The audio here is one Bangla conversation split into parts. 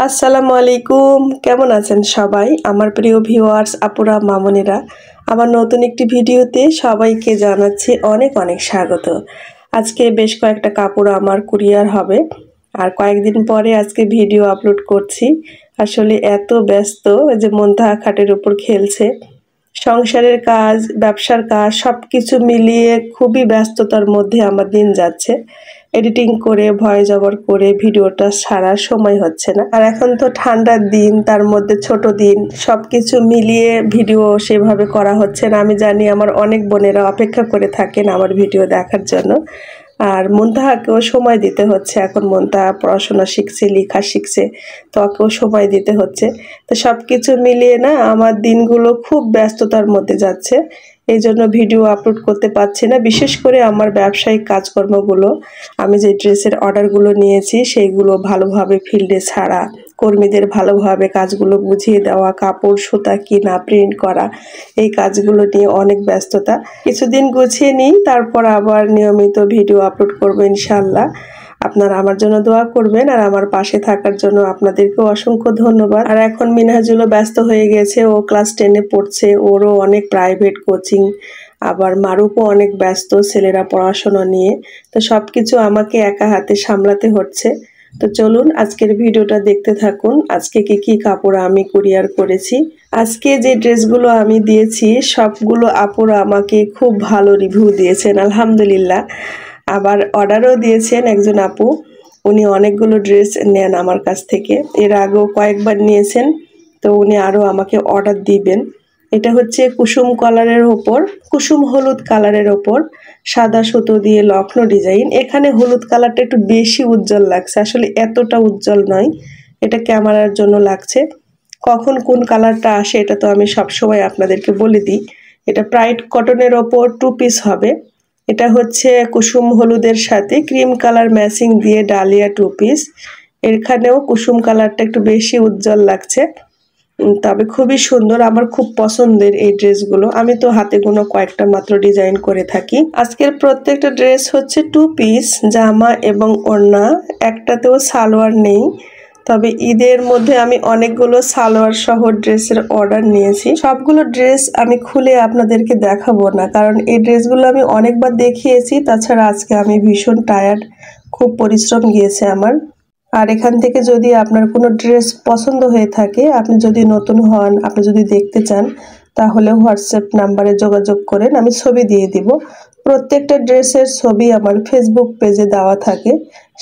আসসালামু আলাইকুম, কেমন আছেন সবাই? আমার প্রিয় ভিউয়ার্স আপুরা মামুনিরা, আমার নতুন একটি ভিডিওতে সবাইকে জানাচ্ছি অনেক অনেক স্বাগত। আজকে বেশ কয়েকটা কাপড় আমার কুরিয়ার হবে, আর কয়েকদিন পরে আজকে ভিডিও আপলোড করছি। আসলে এত ব্যস্ত যে মনতাহা খাটের উপর খেলছে। সংসারের কাজ, ব্যবসার কাজ সবকিছু মিলিয়ে খুবই ব্যস্ততার মধ্যে আমার দিন যাচ্ছে। এডিটিং করে ভয়েস ওভার করে ভিডিওটা ছাড়ার সময় হচ্ছে না। আর এখন তো ঠান্ডার দিন, তার মধ্যে ছোট দিন, সবকিছু মিলিয়ে ভিডিও সেভাবে করা হচ্ছে না। আমি জানি আমার অনেক বোনেরা অপেক্ষা করে থাকেন আমার ভিডিও দেখার জন্য। আর মুনতাহাকেও সময় দিতে হচ্ছে। এখন মুনতাহা পড়াশোনা শিখছে, লেখা শিখছে, তো ওকেও সময় দিতে হচ্ছে। তো সব কিছু মিলিয়ে না আমার দিনগুলো খুব ব্যস্ততার মধ্যে যাচ্ছে। এই জন্য ভিডিও আপলোড করতে পারছি না। বিশেষ করে আমার ব্যবসায়িক কাজকর্মগুলো, আমি যে ড্রেসের অর্ডারগুলো নিয়েছি সেইগুলো ভালোভাবে ফিল্ডে ছাড়া, কর্মীদের ভালোভাবে কাজগুলো বুঝিয়ে দেওয়া, কাপড় সুতা কিনা, প্রিন্ট করা, এই কাজগুলো নিয়ে অনেক ব্যস্ততা। কিছুদিন গুছিয়ে নিই, তারপর আবার নিয়মিত ভিডিও আপলোড করবো ইনশাল্লাহ। আপনারা আমার জন্য দোয়া করবেন আর আমার পাশে থাকার জন্য আপনাদেরকেও অসংখ্য ধন্যবাদ। আর এখন মিনহাজুলও ব্যস্ত হয়ে গেছে, ও ক্লাস 10-এ পড়ছে, ওরও অনেক প্রাইভেট কোচিং। আবার মারুফও অনেক ব্যস্ত ছেলেরা পড়াশোনা নিয়ে। তো সবকিছু আমাকে একা হাতে সামলাতে হচ্ছে। তো চলুন আজকের ভিডিওটা দেখতে থাকুন। আজকে কি কাপড় আমি কুরিয়ার করেছি। আজকে যে ড্রেসগুলো আমি দিয়েছি সবগুলো আপুরা আমাকে খুব ভালো রিভিউ দিয়েছেন, আলহামদুলিল্লাহ। আবার অর্ডারও দিয়েছেন একজন আপু, উনি অনেকগুলো ড্রেস নেন আমার কাছ থেকে, এর আগেও কয়েকবার নিয়েছেন। তো উনি আরও আমাকে অর্ডার দিবেন। এটা হচ্ছে কুসুম কালারের ওপর, কুসুম হলুদ কালারের ওপর সাদা সুতো দিয়ে লখনৌ ডিজাইন। এখানে হলুদ কালারটা একটু বেশি উজ্জ্বল লাগছে, আসলে এতটা উজ্জ্বল নয়, এটা ক্যামেরার জন্য লাগছে। কখন কোন কালারটা আসে এটা তো আমি সবসময় আপনাদেরকে বলে দিই। এটা প্রাইড কটনের ওপর 2 পিস হবে। এটা হচ্ছে কুসুম হলুদের সাথে ক্রিম কালার ম্যাচিং দিয়ে ডালিয়া 2 পিস। এখানেও কুসুম কালারটা একটু বেশি উজ্জ্বল লাগছে, তবে খুবই সুন্দর, আমার খুব পছন্দের এই ড্রেসগুলো। আমি তো হাতে গোনা কয়েকটা মাত্র ডিজাইন করে থাকি। আজকের প্রত্যেকটা ড্রেস হচ্ছে 2 পিস, জামা এবং ওড়না, একটাতেও সালোয়ার নেই। তবে ঈদের মধ্যে আমি অনেকগুলো সালোয়ার সহ ড্রেসের অর্ডার নিয়েছি। সবগুলো ড্রেস আমি খুলে আপনাদেরকে দেখাবো না, কারণ এই ড্রেসগুলো আমি অনেকবার দেখিয়েছি। তাছাড়া আজকে আমি ভীষণ টায়ার্ড, খুব পরিশ্রম গিয়েছে আমার। আর এখান থেকে যদি আপনার কোনো ড্রেস পছন্দ হয়ে থাকে, আপনি যদি নতুন হন, আপনি যদি দেখতে চান, তাহলে হোয়াটসঅ্যাপ নাম্বারে যোগাযোগ করেন, আমি ছবি দিয়ে দিব। প্রত্যেকটা ড্রেসের ছবি আমার ফেসবুক পেজে দেওয়া থাকে,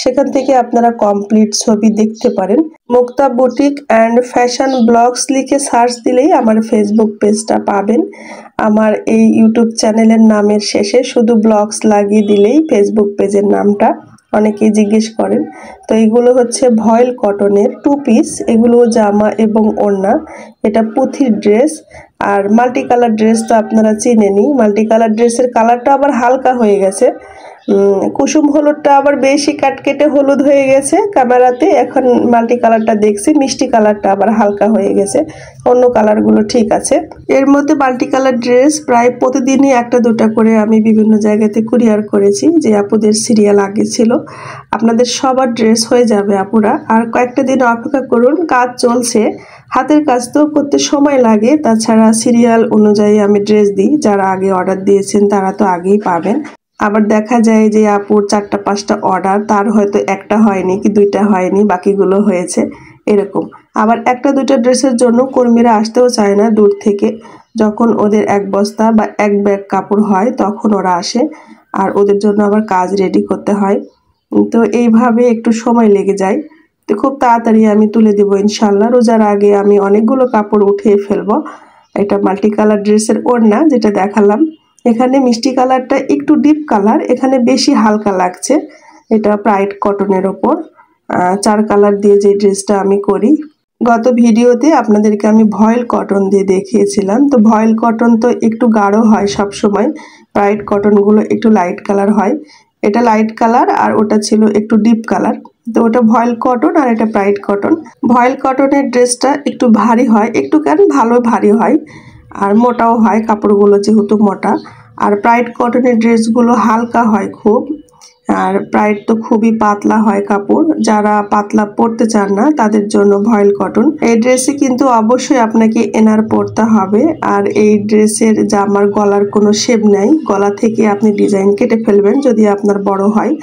সেখান থেকে আপনারা কমপ্লিট ছবি দেখতে পারেন। মুক্তা বুটিক অ্যান্ড ফ্যাশন ব্লগস লিখে সার্চ দিলেই আমার ফেসবুক পেজটা পাবেন। আমার এই ইউটিউব চ্যানেলের নামের শেষে শুধু ব্লগস লাগিয়ে দিলেই ফেসবুক পেজের নামটা, অনেকেই জিজ্ঞেস করেন। তো এগুলো হচ্ছে ভয়েল কটনের 2 পিস, এগুলো জামা এবং ওড়না। এটা পুঁথির ড্রেস। আর মাল্টি কালার ড্রেস তো আপনারা চিনেনই, মাল্টি কালার ড্রেসের কালারটা আবার হালকা হয়ে গেছে। কুসুম হলুদটা আবার বেশি কাটকেটে হলুদ হয়ে গেছে ক্যামেরাতে, এখন মাল্টি কালারটা দেখছি মিষ্টি কালারটা আবার হালকা হয়ে গেছে, অন্য কালারগুলো ঠিক আছে। এর মধ্যে মাল্টি কালার ড্রেস প্রায় প্রতিদিনই একটা দুটা করে আমি বিভিন্ন জায়গাতে কুরিয়ার করেছি, যে আপুদের সিরিয়াল আগে ছিল। আপনাদের সবার ড্রেস হয়ে যাবে আপুরা, আর কয়েকটা দিন অপেক্ষা করুন, কাজ চলছে, হাতের কাজ তো করতে সময় লাগে। তাছাড়া সিরিয়াল অনুযায়ী আমি ড্রেস দিই, যারা আগে অর্ডার দিয়েছেন তারা তো আগেই পাবেন। আবার দেখা যায় যে আপুর 4টা 5টা অর্ডার, তার হয়তো একটা হয়নি কি 2টা হয়নি, বাকিগুলো হয়েছে, এরকম। আবার একটা 2টা ড্রেসের জন্য কর্মীরা আসতেও চায় না দূর থেকে। যখন ওদের 1 বস্তা বা 1 ব্যাগ কাপড় হয় তখন ওরা আসে, আর ওদের জন্য আবার কাজ রেডি করতে হয়। তো এইভাবে একটু সময় লেগে যায়। তো খুব তাড়াতাড়ি আমি তুলে দেব ইনশাল্লাহ। রোজার আগে আমি অনেকগুলো কাপড় উঠিয়ে ফেলবো। এটা মাল্টি কালার ড্রেসের ওড়না যেটা দেখালাম, এখানে মিষ্টি কালারটা একটু ডিপ কালার, এখানে বেশি হালকা লাগছে। এটা প্রাইড কটনের ওপর 4 কালার দিয়ে যে ড্রেসটা আমি করি। গত ভিডিওতে আপনাদেরকে আমি ভয়েল কটন দিয়ে দেখিয়েছিলাম। তো ভয়েল কটন তো একটু গাঢ় হয় সব সময়, প্রাইড কটনগুলো একটু লাইট কালার হয়। এটা লাইট কালার আর ওটা ছিল একটু ডিপ কালার। তো ওটা ভয়েল কটন আর এটা প্রাইড কটন। ভয়েল কটনের ড্রেসটা একটু ভারী হয়, একটু কেন ভালো ভারী হয়, আর মোটাও হয় কাপড়গুলো যেহেতু মোটা। আর প্রাইড কটনের ড্রেসগুলো হালকা হয় খুব, আর প্রাইড তো খুবই পাতলা হয় কাপড়, যারা পাতলা পরতে চান না তাদের জন্য ভয়েল কটন। এই ড্রেসে কিন্তু অবশ্যই আপনাকে এনার পরতে হবে। আর এই ড্রেসের জামার গলার কোনো শেপ নাই, গলা থেকে আপনি ডিজাইন কেটে ফেলবেন যদি আপনার বড় হয়।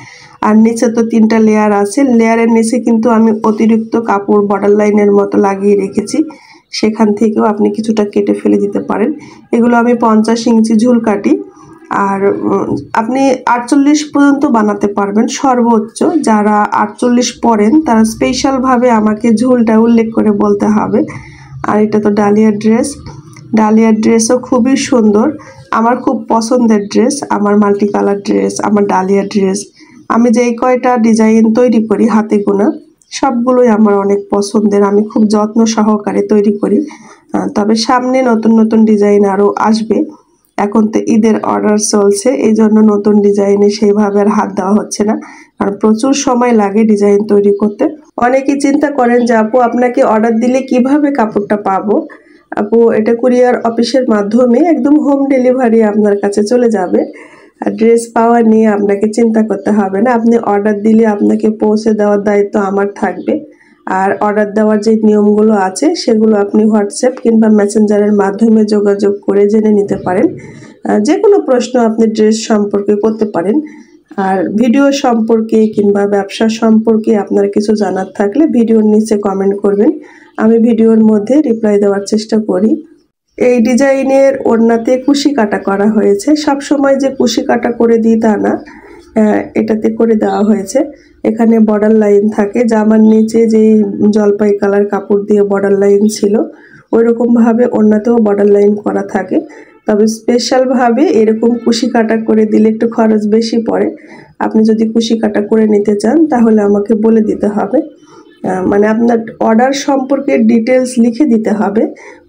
আর নিচে তো 3টা লেয়ার আছে, লেয়ারের নিচে কিন্তু আমি অতিরিক্ত কাপড় বর্ডার লাইনের মতো লাগিয়ে রেখেছি, সেখান থেকেও আপনি কিছুটা কেটে ফেলে দিতে পারেন। এগুলো আমি 50 ইঞ্চি ঝুল কাটি। আর আপনি 48 পর্যন্ত বানাতে পারবেন সর্বোচ্চ। যারা 48 পরেন তারা স্পেশালভাবে আমাকে ঝুলটা উল্লেখ করে বলতে হবে। আর এটা তো ডালিয়া ড্রেস, ডালিয়া ড্রেসও খুবই সুন্দর, আমার খুব পছন্দের ড্রেস। আমার মাল্টি কালার ড্রেস, আমার ডালিয়া ড্রেস, আমি যেই কয়টা ডিজাইন তৈরি করি হাতে গোনা সবগুলোই আমার অনেক পছন্দের, আমি খুব যত্ন সহকারে তৈরি করি। তবে সামনে নতুন নতুন ডিজাইন আরও আসবে। এখন তো ঈদের অর্ডার চলছে, এই জন্য নতুন ডিজাইনে সেইভাবে আর হাত দেওয়া হচ্ছে না, কারণ প্রচুর সময় লাগে ডিজাইন তৈরি করতে। অনেকেই চিন্তা করেন যে আপু আপনাকে অর্ডার দিলে কিভাবে কাপড়টা পাবো। আপু এটা কুরিয়ার অফিসের মাধ্যমে একদম হোম ডেলিভারি আপনার কাছে চলে যাবে। আর ড্রেস পাওয়া নিয়ে আপনাকে চিন্তা করতে হবে না, আপনি অর্ডার দিলে আপনাকে পৌঁছে দেওয়ার দায়িত্ব আমার থাকবে। আর অর্ডার দেওয়ার যে নিয়মগুলো আছে সেগুলো আপনি হোয়াটসঅ্যাপ কিংবা মেসেঞ্জারের মাধ্যমে যোগাযোগ করে জেনে নিতে পারেন। যে কোনো প্রশ্ন আপনি ড্রেস সম্পর্কে করতে পারেন। আর ভিডিও সম্পর্কে কিংবা ব্যবসা সম্পর্কে আপনার কিছু জানার থাকলে ভিডিওর নিচে কমেন্ট করবেন, আমি ভিডিওর মধ্যে রিপ্লাই দেওয়ার চেষ্টা করি। এই ডিজাইনের ওড়নাতে কুশি কাটা করা হয়েছে, সব সময় যে কুশি কাটা করে দিই তা না, এটাতে করে দেওয়া হয়েছে। এখানে বর্ডার লাইন থাকে, জামার নিচে যেই জলপাই কালার কাপড় দিয়ে বর্ডার লাইন ছিল ওই রকমভাবে ওড়নাতেও বর্ডার লাইন করা থাকে। তবে স্পেশালভাবে এরকম কুশি কাটা করে দিলে একটু খরচ বেশি পড়ে। আপনি যদি কুশি কাটা করে নিতে চান তাহলে আমাকে বলে দিতে হবে, মানে আপনার অর্ডার সম্পর্কে ডিটেলস লিখে দিতে হবে।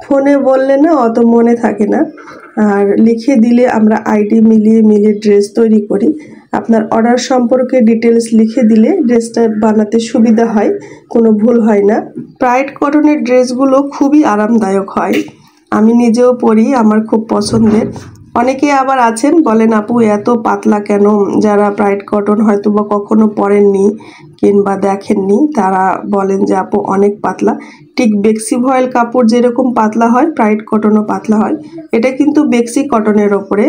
ফোনে বললে না অত মনে থাকে না, আর লিখে দিলে আমরা আইডি মিলিয়ে ড্রেস তৈরি করি। আপনার অর্ডার সম্পর্কে ডিটেলস লিখে দিলে ড্রেসটা বানাতে সুবিধা হয়, কোনো ভুল হয় না। প্রাইড কটনের ড্রেসগুলো খুবই আরামদায়ক হয়, আমি নিজেও পরি, আমার খুব পছন্দের। অনেকে আবার আছেন বলেন আপু এত পাতলা কেন, যারা প্রাইড কটন হয়তো বা কখনো পরেননি কিংবা দেখেননি তারা বলেন যে আপু অনেক পাতলা। ঠিক বেক্সি ভয়েল কাপড় যেরকম পাতলা হয় প্রাইড কটনও পাতলা হয়। এটা কিন্তু বেক্সি কটনের ওপরে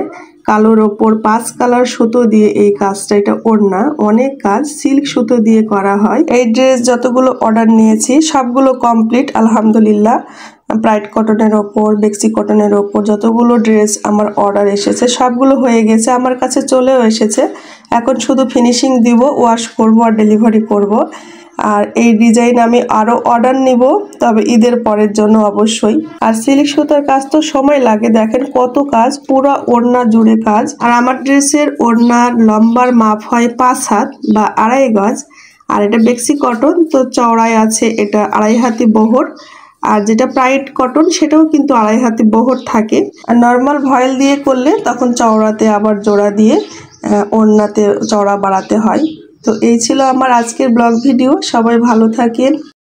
কালোর ওপর 5 কালার সুতো দিয়ে এই কাজটা, এটা ওড়না, অনেক কাজ সিল্ক সুতো দিয়ে করা হয়। এই ড্রেস যতগুলো অর্ডার নিয়েছি সবগুলো কমপ্লিট আলহামদুলিল্লাহ। প্রাইড কটনের ওপর, বেক্সি কটনের ওপর যতগুলো ড্রেস আমার অর্ডার এসেছে সবগুলো হয়ে গেছে, আমার কাছে চলেও এসেছে। এখন শুধু ফিনিশিং দিব, ওয়াশ করব আর ডেলিভারি করব। আর এই ডিজাইন আমি আরও অর্ডার নিব, তবে ঈদের পরের জন্য অবশ্যই। আর সিল্ক সুতার কাজ তো সময় লাগে, দেখেন কত কাজ, পুরো ওড়না জুড়ে কাজ। আর আমার ড্রেসের ওড়নার লম্বার মাপ হয় 5 হাত বা 2.5 গজ। আর এটা বেক্সি কটন তো চওড়ায় আছে এটা 2.5 হাতি বহর। আর যেটা প্রাইড কটন সেটাও কিন্তু 2.5 হাতি বহর থাকে। আর নর্মাল ভয়েল দিয়ে করলে তখন চওড়াতে আবার জোড়া দিয়ে ওড়নাতে চওড়া বাড়াতে হয়। তো এই ছিল আমার আজকের ব্লগ ভিডিও, সবাই ভালো থাকেন।